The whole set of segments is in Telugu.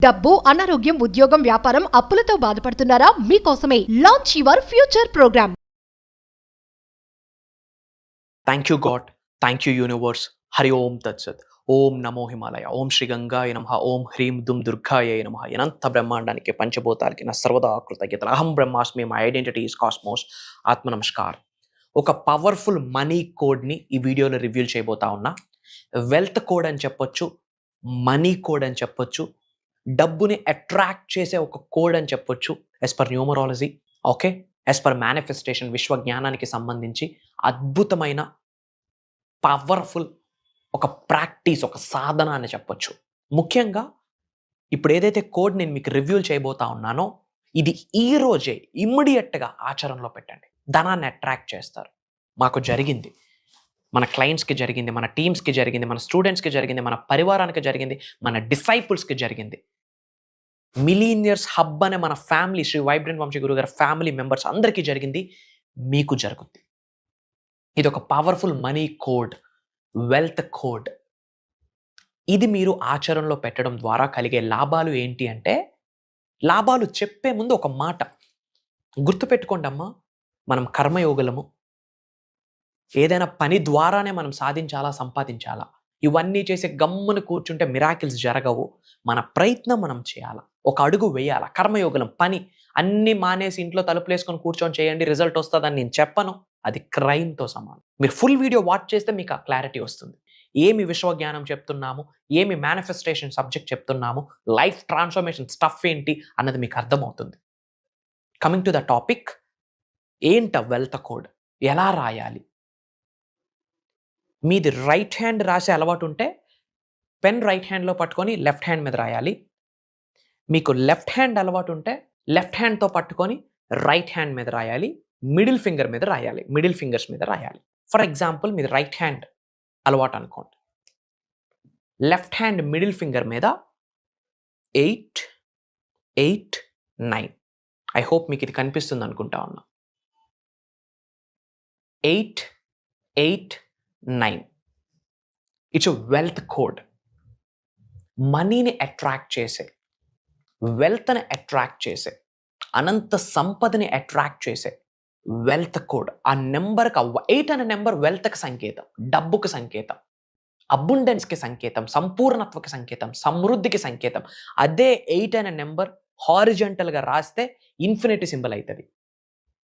డబ్బు, అనారోగ్యం, ఉద్యోగం, వ్యాపారం, అప్పులతో బాధపడుతున్నారా? మీకోసమే launch your future programme. Thank you God, thank you universe. Hari Om తత్సత్. ఓం నమో హిమాలయ, ఓం శ్రీ గంగాయ నమః, ఓం హ్రీం దుమ్ దుర్గాయ నమః. అనంత బ్రహ్మాండానికి పంచభూతాలకి నా సర్వదా కృతజ్ఞతలు. అహం బ్రహ్మాస్మి, మై ఐడెంటిటీ ఈస్ కాస్మోస్. ఆత్మ నమస్కార్. ఒక పవర్ఫుల్ మనీ కోడ్ని ఈ వీడియోలో రివ్యూ చేయబోతా ఉన్నా. వెల్త్ కోడ్ అని చెప్పొచ్చు, మనీ కోడ్ అని చెప్పొచ్చు, డబ్బుని అట్రాక్ట్ చేసే ఒక కోడ్ అని చెప్పొచ్చు. As per numerology, okay, as per manifestation, విశ్వజ్ఞానానికి సంబంధించి అద్భుతమైన పవర్ఫుల్ ఒక ప్రాక్టీస్, ఒక సాధన అని చెప్పొచ్చు. ముఖ్యంగా ఇప్పుడు ఏదైతే కోడ్ నేను మీకు రివ్యూ చేయబోతా ఉన్నానో, ఇది ఈ రోజే ఇమ్మీడియట్గా ఆచరణలో పెట్టండి. ధనాన్ని అట్రాక్ట్ చేస్తారు. మాకు జరిగింది, మన క్లయింట్స్కి జరిగింది, మన టీమ్స్కి జరిగింది, మన స్టూడెంట్స్కి జరిగింది, మన పరివారానికి జరిగింది, మన డిసైపుల్స్కి జరిగింది. మిలీనియర్స్ హబ్ అనే మన ఫ్యామిలీ, శ్రీ వైబ్రెంట్ వంశీ గురువు గారి ఫ్యామిలీ మెంబర్స్ అందరికీ జరిగింది, మీకు జరుగుద్ది. ఇది ఒక powerful money code, wealth code. ఇది మీరు ఆచరణలో పెట్టడం ద్వారా కలిగే లాభాలు ఏంటి అంటే, లాభాలు చెప్పే ముందు ఒక మాట గుర్తుపెట్టుకోండి అమ్మా. మనం కర్మయోగులము. ఏదైనా పని ద్వారానే మనం సాధించాలా, సంపాదించాలా. ఇవన్నీ చేసి గమ్మున కూర్చుంటే మిరాకిల్స్ జరగవు. మన ప్రయత్నం మనం చేయాలా, ఒక అడుగు వేయాలా. కర్మయోగులం, పని అన్ని మానేసి ఇంట్లో తలుపులు వేసుకొని కూర్చొని చేయండి రిజల్ట్ వస్తుందని నేను చెప్పను. అది క్రైమ్తో సమానం. మీరు ఫుల్ వీడియో వాచ్ చేస్తే మీకు ఆ క్లారిటీ వస్తుంది. ఏమి విశ్వజ్ఞానం చెప్తున్నాము, ఏమి మేనిఫెస్టేషన్ సబ్జెక్ట్ చెప్తున్నాము, లైఫ్ ట్రాన్స్ఫర్మేషన్ స్టఫ్ ఏంటి అన్నది మీకు అర్థమవుతుంది. కమింగ్ టు ద టాపిక్, ఏంట వెల్త్ కోడ్, ఎలా రాయాలి? మీది రైట్ హ్యాండ్ రాసే అలవాటు ఉంటే పెన్ రైట్ హ్యాండ్లో పట్టుకొని లెఫ్ట్ హ్యాండ్ మీద రాయాలి. మీకు లెఫ్ట్ హ్యాండ్ అలవాటు ఉంటే లెఫ్ట్ హ్యాండ్తో పట్టుకొని రైట్ హ్యాండ్ మీద రాయాలి, మిడిల్ ఫింగర్ మీద రాయాలి, మిడిల్ ఫింగర్స్ మీద రాయాలి. ఫర్ ఎగ్జాంపుల్, మీది రైట్ హ్యాండ్ అలవాటు అనుకోండి. లెఫ్ట్ హ్యాండ్ మిడిల్ ఫింగర్ మీద 8, 8, 9. ఐ హోప్ మీకు ఇది కనిపిస్తుంది అనుకుంటా ఉన్నా. 8, 8, 9. It's wealth code. మనీని అట్రాక్ట్ చేసే, వెల్త్ని అట్రాక్ట్ చేసే, అనంత సంపదని అట్రాక్ట్ చేసే వెల్త్ కోడ్. ఆ నెంబర్కి 8 అనే నెంబర్ వెల్త్కి సంకేతం, డబ్బుకి సంకేతం, అబుండెన్స్కి సంకేతం, సంపూర్ణత్వకి సంకేతం, సమృద్ధికి సంకేతం. అదే 8 అనే నెంబర్ హారిజంటల్గా రాస్తే ఇన్ఫినిటీ సింబల్ అవుతుంది.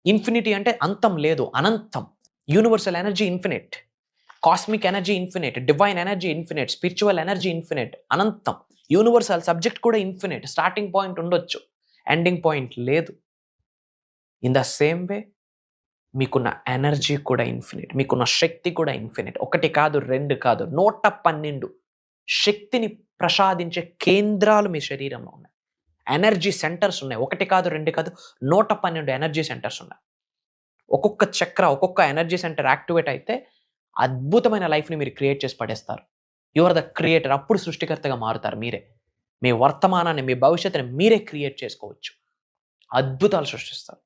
ఇన్ఫినిటీ అంటే అంతం లేదు, అనంతం. Universal energy infinite, cosmic energy infinite, divine energy infinite, spiritual energy infinite, అనంతం. యూనివర్సల్ సబ్జెక్ట్ కూడా ఇన్ఫినిట్. స్టార్టింగ్ పాయింట్ ఉండొచ్చు, ఎండింగ్ పాయింట్ లేదు. ఇన్ ద సేమ్ వే మీకున్న ఎనర్జీ కూడా ఇన్ఫినిట్, మీకున్న శక్తి కూడా ఇన్ఫినిట్. 1 కాదు, 2 కాదు, 112 శక్తిని ప్రసాదించే కేంద్రాలు మీ శరీరంలో ఉన్నాయి. ఎనర్జీ సెంటర్స్ ఉన్నాయి. 1 కాదు, 2 కాదు, 112 ఎనర్జీ సెంటర్స్ ఉన్నాయి. ఒక్కొక్క చక్ర, ఒక్కొక్క ఎనర్జీ సెంటర్ యాక్టివేట్ అయితే అద్భుతమైన లైఫ్ని మీరు క్రియేట్ చేసి పడేస్తారు. You are the creator. అప్పుడు సృష్టికర్తగా మారుతారు మీరే. మీ వర్తమానాన్ని, మీ భవిష్యత్తుని మీరే క్రియేట్ చేసుకోవచ్చు. అద్భుతాలు సృష్టిస్తారు.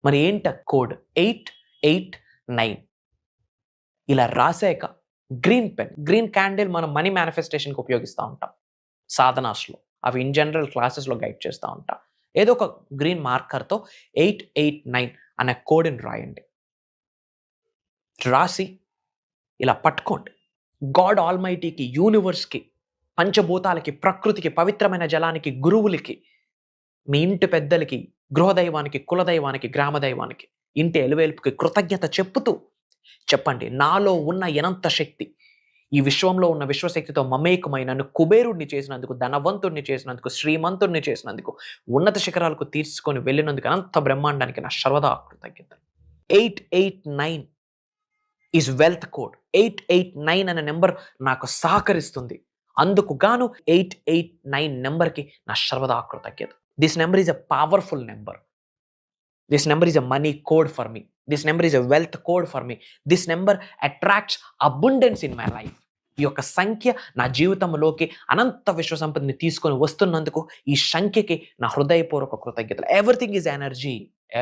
మరి ఏంట కోడ్ 8, 8, 9? ఇలా రాసాక గ్రీన్ పెన్, గ్రీన్ క్యాండిల్ మనం మనీ మేనిఫెస్టేషన్కి ఉపయోగిస్తూ ఉంటాం సాధనాస్లో. అవి ఇన్ జనరల్ క్లాసెస్లో గైడ్ చేస్తూ ఉంటాం. ఏదో ఒక గ్రీన్ మార్కర్తో 8, 8, 9 అనే కోడ్ని రాయండి. రాసి ఇలా పట్టుకోండి. గాడ్ ఆల్మైటీకి, యూనివర్స్కి, పంచభూతాలకి, ప్రకృతికి, పవిత్రమైన జలానికి, గురువులకి, మీ ఇంటి పెద్దలకి, గృహదైవానికి, కులదైవానికి, గ్రామదైవానికి, ఇంటి ఎలువేల్పుకి కృతజ్ఞత చెప్పుతూ చెప్పండి, నాలో ఉన్న అనంత శక్తి, ఈ విశ్వంలో ఉన్న విశ్వశక్తితో మమేకమై నన్ను కుబేరుడిని చేసినందుకు, ధనవంతుడిని చేసినందుకు, శ్రీమంతుడిని చేసినందుకు, ఉన్నత శిఖరాలకు తీసుకొని వెళ్ళినందుకు అనంత బ్రహ్మాండానికి నా సర్వదా కృతజ్ఞతలు. 8, 8, 9 ఈజ్ వెల్త్ కోడ్. 8, 8, 9 అనే నెంబర్ నాకు సహకరిస్తుంది. అందుకు గాను 8, 8, 9 నెంబర్కి నా సర్వదా కృతజ్ఞత. This number is a powerful number. This number is a money code for me. This number is a wealth code for me. This number attracts abundance in my life. ఈ యొక్క సంఖ్య నా జీవితంలోకి అనంత విశ్వ సంపదని తీసుకొని వస్తున్నందుకు ఈ సంఖ్యకి నా హృదయపూర్వక కృతజ్ఞతలు. Everything is energy,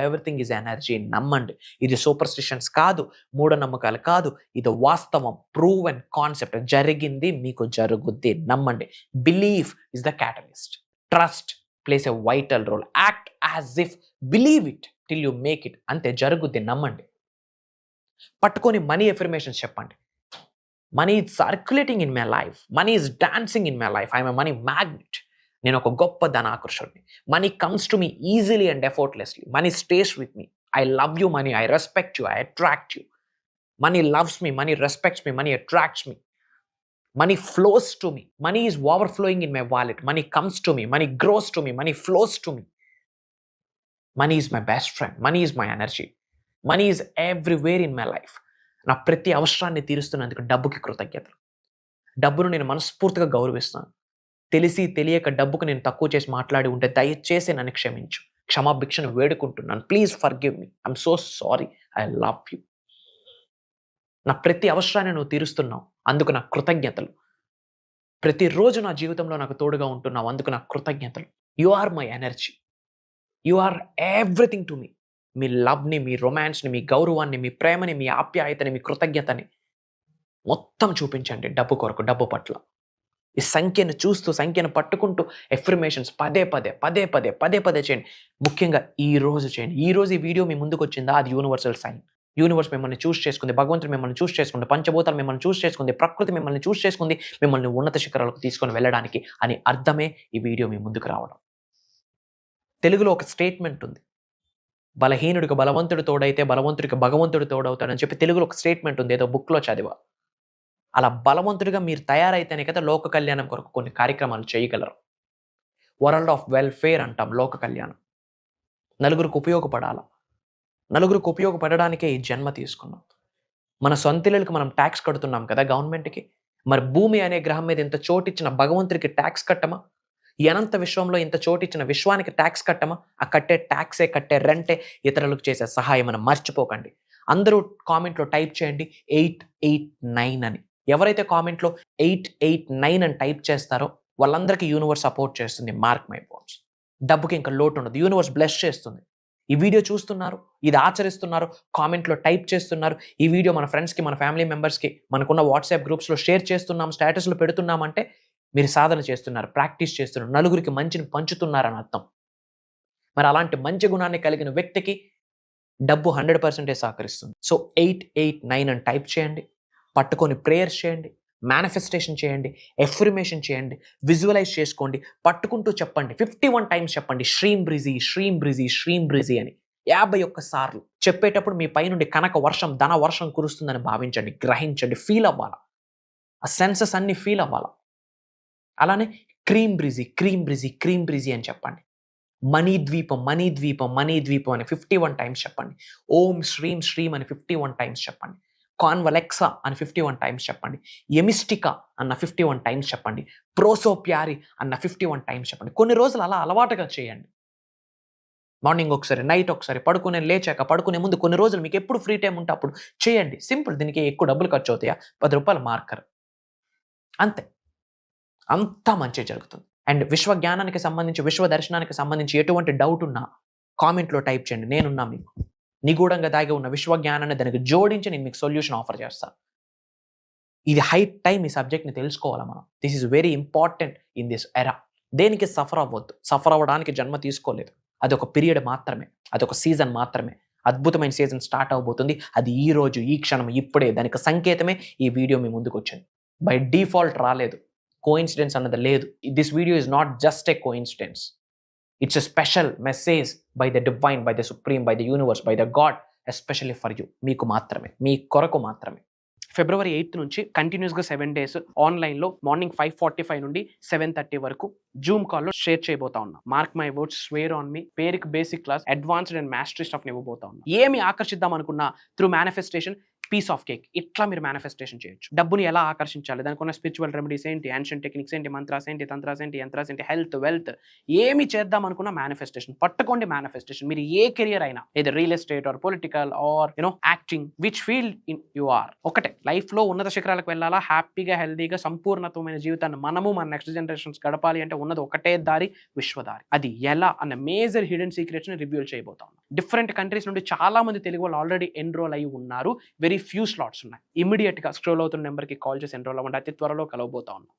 everything is energy. నమ్మండి. ఇది సూపర్స్టిషన్స్ కాదు, మూఢనమ్మకాలు కాదు, ఇది వాస్తవం, ప్రూవెన్ కాన్సెప్ట్. జరిగింది, మీకు జరుగుద్ది. నమ్మండి. Belief is the catalyst. Trust plays a vital role. Act as if, believe it till you make it. అంతే, జరుగుద్ది, నమ్మండి. పట్టుకొని మనీ ఎఫర్మేషన్స్ చెప్పండి. Money is circulating in my life, money is dancing in my life, I'm a money magnet. నేను ఒక గొప్ప ధనాకర్షుడిని. Money comes to me easily and effortlessly. Money stays with me. I love you money, I respect you, I attract you. Money loves me, money respects me, money attracts me. Money flows to me. Money is overflowing in my wallet. Money comes to me. Money grows to me. Money flows to me. Money is my best friend. Money is my energy. Money is everywhere in my life. నా ప్రతి అవసరాన్ని తీరుస్తున్నందుకు డబ్బుకి కృతజ్ఞతలు. డబ్బును నేను మనస్ఫూర్తిగా గౌరవిస్తాను. తెలిసి తెలియక డబ్బుకు నేను తక్కువ చేసి మాట్లాడి ఉంటే దయచేసి నన్ను క్షమించు. క్షమాభిక్షను వేడుకుంటున్నాను. Please forgive me. I'm so sorry. I love you. నా ప్రతి అవసరాన్ని నువ్వు తీరుస్తున్నావు, అందుకు నా కృతజ్ఞతలు. ప్రతిరోజు నా జీవితంలో నాకు తోడుగా ఉంటున్నావు, అందుకు నా కృతజ్ఞతలు. You are my energy. You are everything to me. మీ లవ్ని, మీ రొమాన్స్ని, మీ గౌరవాన్ని, మీ ప్రేమని, మీ ఆప్యాయతని, మీ కృతజ్ఞతని మొత్తం చూపించండి డబ్బు కొరకు, డబ్బు పట్ల. ఈ సంఖ్యను చూస్తూ, సంఖ్యను పట్టుకుంటూ ఎఫర్మేషన్స్ పదే పదే చేయండి. ముఖ్యంగా ఈ రోజు చేయండి. ఈ రోజు ఈ వీడియో మీ ముందుకు వచ్చిందా, అది యూనివర్సల్ సైన్. యూనివర్స్ మిమ్మల్ని చూస్ చేసుకుంది, భగవంతుడు మిమ్మల్ని చూస్ చేసుకుంది, పంచభూతాలు మిమ్మల్ని చూస్ చేసుకుంది, ప్రకృతి మిమ్మల్ని చూస్ చేసుకుంది, మిమ్మల్ని ఉన్నత శిఖరాలకు తీసుకొని వెళ్ళడానికి అని అర్థమే ఈ వీడియో మీ ముందుకు రావడం. తెలుగులో ఒక స్టేట్మెంట్ ఉంది, బలహీనుడికి బలవంతుడు తోడైతే బలవంతుడికి భగవంతుడు తోడవుతాడని చెప్పి తెలుగులో ఒక స్టేట్మెంట్ ఉంది, ఏదో బుక్లో చదివా. అలా బలవంతుడిగా మీరు తయారైతేనే కదా లోక కళ్యాణం కొరకు కొన్ని కార్యక్రమాలు చేయగలరు. వరల్డ్ ఆఫ్ వెల్ఫేర్ అంటాం లోక కళ్యాణం. నలుగురికి ఉపయోగపడాలా, నలుగురికి ఉపయోగపడడానికే ఈ జన్మ తీసుకున్నాం. మన సొంతిళ్ళకి మనం ట్యాక్స్ కడుతున్నాం కదా గవర్నమెంట్కి. మరి భూమి అనే గ్రహం మీద ఇంత చోటిచ్చిన భగవంతుడికి ట్యాక్స్ కట్టమా? ఈ అనంత విశ్వంలో ఇంత చోటిచ్చిన విశ్వానికి ట్యాక్స్ కట్టమా? ఆ కట్టే ట్యాక్సే, కట్టే రెంటే ఇతరులకు చేసే సహాయం అని మర్చిపోకండి. అందరూ కామెంట్లో టైప్ చేయండి 889 అని. ఎవరైతే కామెంట్లో 889 అని టైప్ చేస్తారో వాళ్ళందరికీ యూనివర్స్ సపోర్ట్ చేస్తుంది. Mark my words. డబ్బుకి ఇంకా లోటు ఉండదు. యూనివర్స్ బ్లెస్ చేస్తుంది. ఈ వీడియో చూస్తున్నారు, ఇది ఆచరిస్తున్నారు, కామెంట్లో టైప్ చేస్తున్నారు, ఈ వీడియో మన ఫ్రెండ్స్కి, మన ఫ్యామిలీ మెంబర్స్కి, మనకున్న వాట్సాప్ గ్రూప్స్లో షేర్ చేస్తున్నాం, స్టేటస్లో పెడుతున్నామంటే మీరు సాధన చేస్తున్నారు, ప్రాక్టీస్ చేస్తున్నారు, నలుగురికి మంచిని పంచుతున్నారని అర్థం. మరి అలాంటి మంచి గుణాన్ని కలిగిన వ్యక్తికి డబ్బు 100% సహకరిస్తుంది. సో 889 అని టైప్ చేయండి, పట్టుకొని ప్రేయర్స్ చేయండి, మేనిఫెస్టేషన్ చేయండి, ఎఫర్మేషన్ చేయండి, విజువలైజ్ చేసుకోండి, పట్టుకుంటూ చెప్పండి. 51 టైమ్స్ చెప్పండి శ్రీం బ్రిజీ, శ్రీం బ్రిజీ, శ్రీం బ్రిజీ అని 51 సార్లు చెప్పేటప్పుడు మీ పైనుండి కనక వర్షం, ధన వర్షం కురుస్తుందని భావించండి, గ్రహించండి, ఫీల్ అవ్వాలా. ఆ సెన్సెస్ అన్ని ఫీల్ అవ్వాలా. అలానే క్రీమ్ బ్రిజీ, క్రీమ్ బ్రిజీ, క్రీమ్ బ్రిజీ అని చెప్పండి. మనీ ద్వీపం, మనీ ద్వీపం, మనీ ద్వీపం అని 51 టైమ్స్ చెప్పండి. ఓం శ్రీం శ్రీం అని 51 టైమ్స్ చెప్పండి. కాన్వలెక్సా అని 51 టైమ్స్ చెప్పండి. ఎమిస్టికా అన్న 51 టైమ్స్ చెప్పండి. ప్రోసోప్యారి అన్న 51 టైమ్స్ చెప్పండి. కొన్ని రోజులు అలా అలవాటుగా చేయండి. మార్నింగ్ ఒకసారి, నైట్ ఒకసారి, లేచాక, పడుకునే ముందు కొన్ని రోజులు మీకు ఎప్పుడు ఫ్రీ టైం ఉంటే అప్పుడు చేయండి. సింపుల్. దీనికి ఎక్కువ డబ్బులు ఖర్చు అవుతాయా? 10 రూపాయల మార్కర్, అంతే. అంతా మంచి జరుగుతుంది. అండ్ విశ్వ జ్ఞానానికి సంబంధించి, విశ్వ దర్శనానికి సంబంధించి ఎటువంటి డౌట్ ఉన్నా కామెంట్లో టైప్ చేయండి. నేనున్నా మీకు. నిగూఢంగా దాగి ఉన్న విశ్వ జ్ఞానాన్ని దానికి జోడించి నేను మీకు సొల్యూషన్ ఆఫర్ చేస్తాను. ఇది హై టైం ఈ సబ్జెక్ట్ని తెలుసుకోవాలా మనం. This is very important in this era. దేనికి సఫర్ అవ్వద్దు. సఫర్ అవ్వడానికి జన్మ తీసుకోలేదు. అదొక పీరియడ్ మాత్రమే, అదొక సీజన్ మాత్రమే. అద్భుతమైన సీజన్ స్టార్ట్ అవబోతుంది. అది ఈ రోజు, ఈ క్షణం, ఇప్పుడే. దానికి సంకేతమే ఈ వీడియో మీ ముందుకు వచ్చింది. బై డిఫాల్ట్ రాలేదు. కోఇన్సిడెన్స్ అన్నది లేదు. This video is not just a coincidence. It's a special message by the divine, by the supreme, by the universe, by the God, especially for you. మీకు మాత్రమే, మీ కొరకు మాత్రమే. February 8th నుంచి కంటిన్యూస్గా 7 days ఆన్లైన్లో మార్నింగ్ 5:45 నుండి 7:30 వరకు జూమ్ కాల్లో షేర్ చేయబోతా ఉన్నా. Mark my words, swear on me. పేరుకి basic class, advanced and mastery stuff ఇవ్వబోతా ఉన్నా. ఏమి ఆకర్షిద్దాం అనుకున్నా through manifestation, piece of cake, ఇట్లా మీరు మేనిఫెస్టేషన్ చేయొచ్చు. డబ్బుని ఎలా ఆకర్షించాలి, దానికి ఉన్న స్పిరిచువల్ రెమెడీస్ ఏంటి, యాన్షియంట్ టెక్నిక్స్ ఏంటి, మంత్రాస్ ఏంటి, తంత్రాస్ ఏంటి, యంత్రాస్ ఏంటి, హెల్త్, వెల్త్, ఏమి చేద్దాం అనుకున్న మేనిఫెస్టేషన్ పట్టుకోండి. మేనిఫెస్టేషన్ మీరు ఏ కెరియర్ అయినా, ఏదో real estate or political or acting, which field you are, ఒకటే. లైఫ్ లో ఉన్నత శిఖరాలకు వెళ్ళాలా, హ్యాపీగా, హెల్దీగా, సంపూర్ణతమైన జీవితాన్ని మనము మన నెక్స్ట్ జనరేషన్స్ గడపాలి అంటే ఉన్నది ఒకటే దారి, విశ్వదారి. అది ఎలా అన్న మేజర్ హిడెన్ సీక్రెట్స్ ని రివ్యూల్ చేయబోతా ఉన్నాం. డిఫరెంట్ కంట్రీస్ నుండి చాలా మంది తెలుగు వాళ్ళు ఆల్రెడీ ఎన్రోల్ అయి ఉన్నారు. వెరీ ఫ్యూ స్లాట్స్ ఉన్నాయి. ఇమీడియట్ గా స్క్రోల్ అవుతున్న నెంబర్కి కాల్ చేసి ఎన్రోల్ అవ్వండి. అతి త్వరలో కలవబోతా ఉన్నాం.